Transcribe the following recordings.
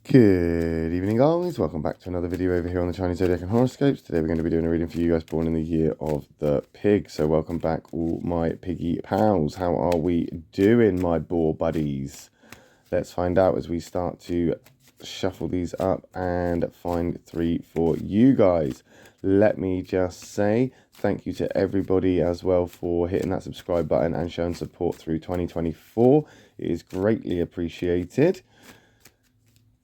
Good evening, guys. Welcome back to another video over here on the Chinese Zodiac and Horoscopes. Today we're going to be doing a reading for you guys born in the year of the pig. So welcome back, all my piggy pals. How are we doing, my boar buddies? Let's find out as we start to shuffle these up and find three for you guys. Let me just say thank you to everybody as well for hitting that subscribe button and showing support through 2024. It is greatly appreciated.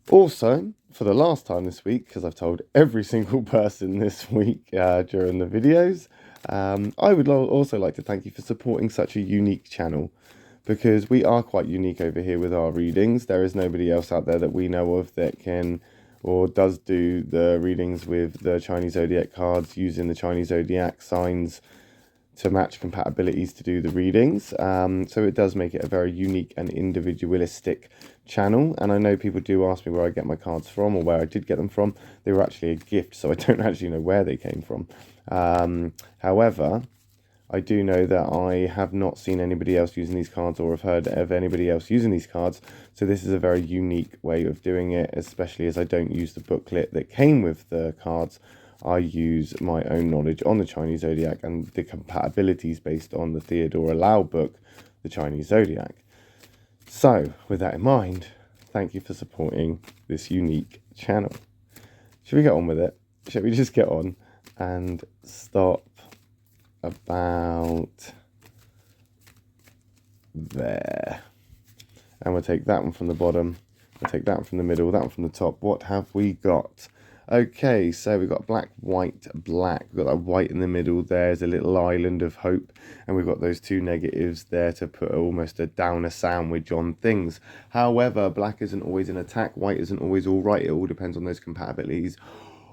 Also, for the last time this week, because I've told every single person this week during the videos, I would also like to thank you for supporting such a unique channel, because we are quite unique over here with our readings. There is nobody else out there that we know of that can or does do the readings with the Chinese Zodiac cards using the Chinese Zodiac signs to match compatibilities to do the readings. So it does make it a very unique and individualistic channel. And I know people do ask me where I get my cards from or where I did get them from. They were actually a gift, so I don't actually know where they came from. However, I do know that I have not seen anybody else using these cards or have heard of anybody else using these cards. So this is a very unique way of doing it, especially as I don't use the booklet that came with the cards. I use my own knowledge on the Chinese Zodiac and the compatibilities based on the Theodora Lau book, the Chinese Zodiac. So, with that in mind, thank you for supporting this unique channel. Should we get on with it? Shall we just get on and stop about there? And we'll take that one from the bottom, we'll take that one from the middle, that one from the top. What have we got? Okay, so we've got black, white, black. We've got that white in the middle. There's a little island of hope. And we've got those two negatives there to put almost a downer sandwich on things. However, black isn't always an attack. White isn't always all right. It all depends on those compatibilities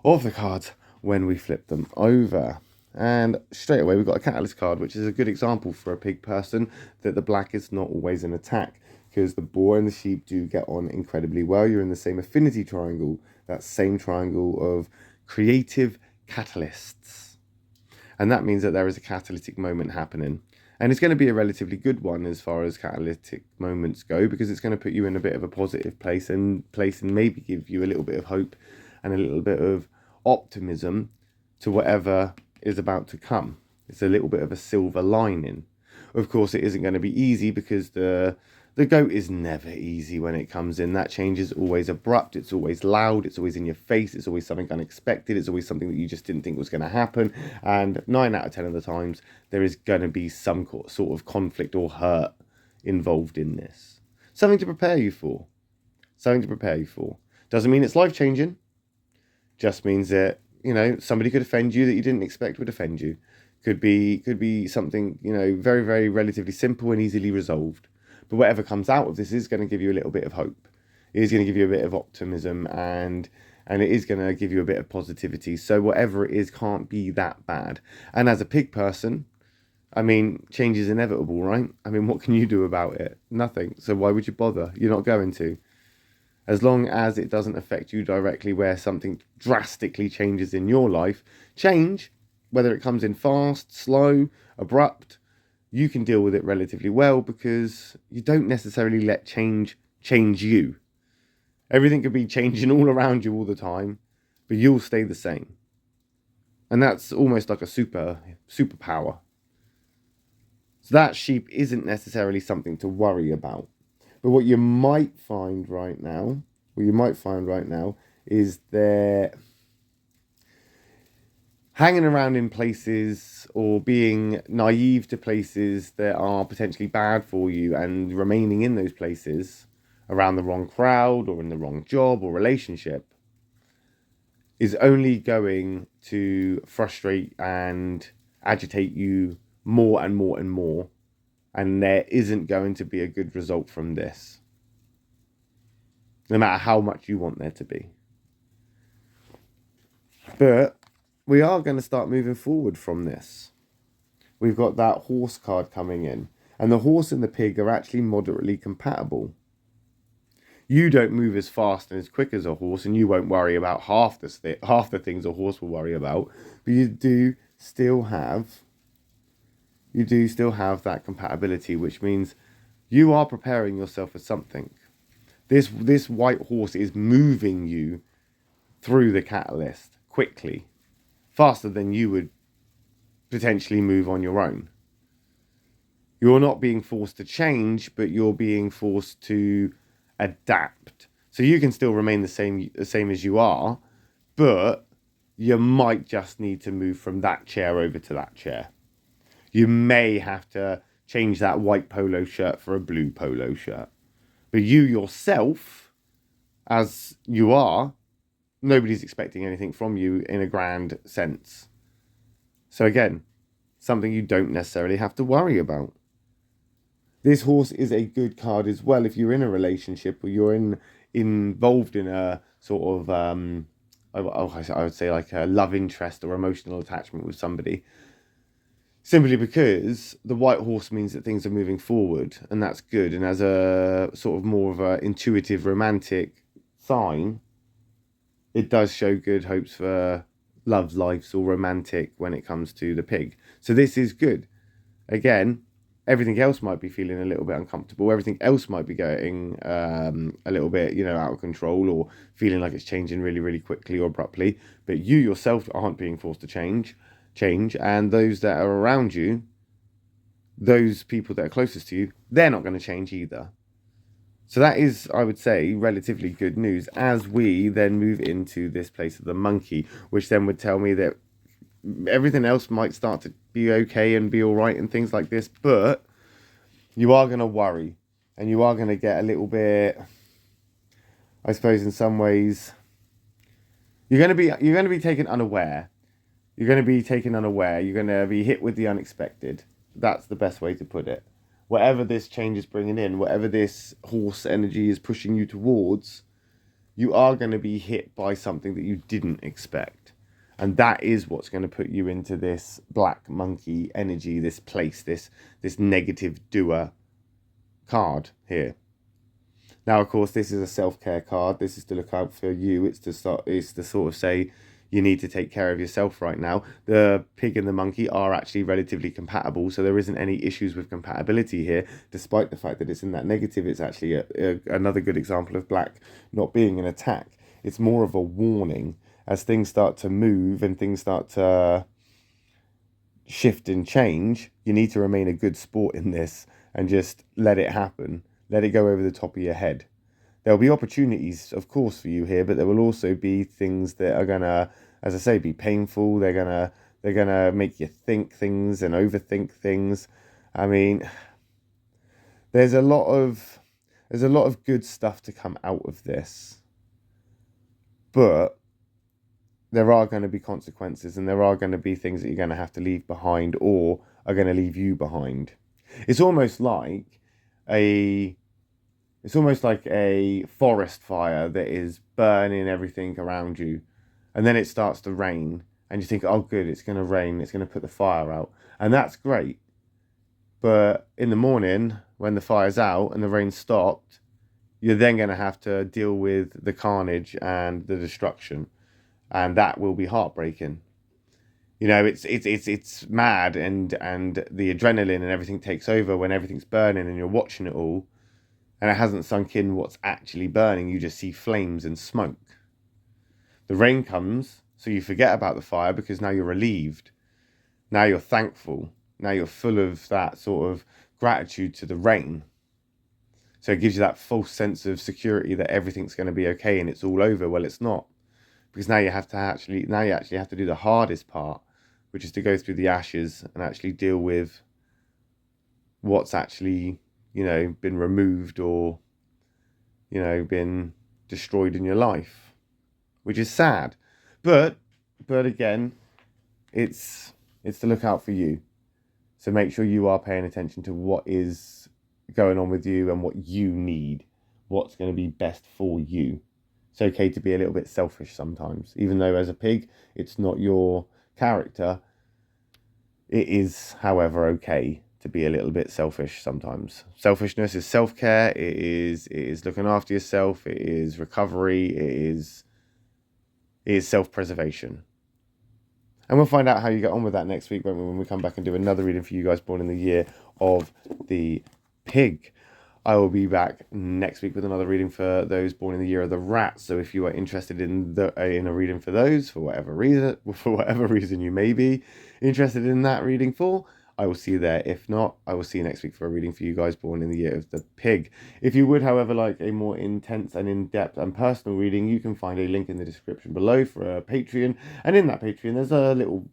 of the cards when we flip them over. And straight away, we've got a catalyst card, which is a good example for a pig person that the black is not always an attack, because the boar and the sheep do get on incredibly well. You're in the same affinity triangle, that same triangle of creative catalysts. And that means that there is a catalytic moment happening. And it's going to be a relatively good one as far as catalytic moments go, because it's going to put you in a bit of a positive place and maybe give you a little bit of hope and a little bit of optimism to whatever is about to come. It's a little bit of a silver lining. Of course, it isn't going to be easy, because the goat is never easy when it comes in. That change is always abrupt. It's always loud. It's always in your face. It's always something unexpected. It's always something that you just didn't think was going to happen. And 9 out of 10 of the times, there is going to be some sort of conflict or hurt involved in this. Something to prepare you for. Something to prepare you for. Doesn't mean it's life-changing. Just means that, you know, somebody could offend you that you didn't expect would offend you. Could be something, you know, very, very relatively simple and easily resolved. But whatever comes out of this is going to give you a little bit of hope. It is going to give you a bit of optimism, and it is going to give you a bit of positivity. So whatever it is can't be that bad. And as a pig person, I mean, change is inevitable, right? I mean, what can you do about it? Nothing. So why would you bother? You're not going to. As long as it doesn't affect you directly, where something drastically changes in your life, change, whether it comes in fast, slow, abrupt, you can deal with it relatively well, because you don't necessarily let change you. Everything could be changing all around you all the time, but you'll stay the same. And that's almost like a superpower. So that sheep isn't necessarily something to worry about. But what you might find right now, is they're hanging around in places or being naive to places that are potentially bad for you, and remaining in those places around the wrong crowd or in the wrong job or relationship is only going to frustrate and agitate you more and more and more. And there isn't going to be a good result from this, no matter how much you want there to be. But we are going to start moving forward from this. We've got that horse card coming in, and the horse and the pig are actually moderately compatible. You don't move as fast and as quick as a horse, and you won't worry about half the things a horse will worry about, but you do still have that compatibility, which means you are preparing yourself for something. This white horse is moving you through the catalyst quickly, faster than you would potentially move on your own. You're not being forced to change, but you're being forced to adapt. So you can still remain the same as you are, but you might just need to move from that chair over to that chair. You may have to change that white polo shirt for a blue polo shirt. But you yourself, as you are, nobody's expecting anything from you in a grand sense. So again, something you don't necessarily have to worry about. This horse is a good card as well if you're in a relationship or you're involved in a sort of, I would say like a love interest or emotional attachment with somebody. Simply because the white horse means that things are moving forward, and that's good. And as a sort of more of a intuitive, romantic sign, it does show good hopes for love lives or romantic when it comes to the pig. So this is good. Again, everything else might be feeling a little bit uncomfortable. Everything else might be getting a little bit, out of control or feeling like it's changing really, really quickly or abruptly. But you yourself aren't being forced to change. And those that are around you, those people that are closest to you, they're not going to change either. So that is, I would say, relatively good news as we then move into this place of the monkey, which then would tell me that everything else might start to be okay and be all right and things like this, but you are going to worry and you are going to get a little bit, I suppose in some ways, you're going to be taken unaware. You're going to be taken unaware. You're going to be hit with the unexpected. That's the best way to put it. Whatever this change is bringing in, whatever this horse energy is pushing you towards, you are going to be hit by something that you didn't expect. And that is what's going to put you into this black monkey energy, this place, this negative doer card here. Now, of course, this is a self-care card. This is to look out for you. It's to sort of say, you need to take care of yourself right now. The pig and the monkey are actually relatively compatible, so there isn't any issues with compatibility here, despite the fact that it's in that negative. It's actually another good example of black not being an attack. It's more of a warning. As things start to move and things start to shift and change, you need to remain a good sport in this and just let it happen. Let it go over the top of your head. There'll be opportunities, of course, for you here, but there will also be things that are gonna, as I say, be painful. They're gonna make you think things and overthink things. I mean, there's a lot of good stuff to come out of this, but there are going to be consequences, and there are going to be things that you're going to have to leave behind or are going to leave you behind. It's almost like a forest fire that is burning everything around you. And then it starts to rain. And you think, oh, good, it's going to rain. It's going to put the fire out. And that's great. But in the morning, when the fire's out and the rain stopped, you're then going to have to deal with the carnage and the destruction. And that will be heartbreaking. It's mad, and the adrenaline and everything takes over when everything's burning and you're watching it all. And it hasn't sunk in what's actually burning. You just see flames and smoke. The rain comes, so you forget about the fire because now you're relieved. Now you're thankful. Now you're full of that sort of gratitude to the rain. So it gives you that false sense of security that everything's going to be okay and it's all over. Well, it's not. Because now you actually have to do the hardest part, which is to go through the ashes and actually deal with what's actually, been removed or, been destroyed in your life, which is sad. But again, it's to look out for you. So make sure you are paying attention to what is going on with you and what you need, what's going to be best for you. It's okay to be a little bit selfish sometimes, even though as a pig, it's not your character. It is, however, okay to be a little bit selfish sometimes. Selfishness is self-care. It is looking after yourself. It is recovery. It is self-preservation. And we'll find out how you get on with that next week when we come back and do another reading for you guys born in the year of the pig. I will be back next week with another reading for those born in the year of the rat. So if you are interested in in a reading for those, for whatever reason you may be interested in that reading for, I will see you there. If not, I will see you next week for a reading for you guys born in the year of the pig. If you would, however, like a more intense and in-depth and personal reading, you can find a link in the description below for a Patreon. And in that Patreon, there's a little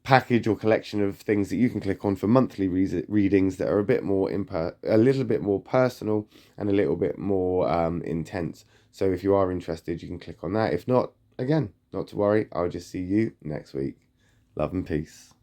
package or collection of things that you can click on for monthly readings that are a bit more a little bit more personal and a little bit more intense. So if you are interested, you can click on that. If not, again, not to worry, I'll just see you next week. Love and peace.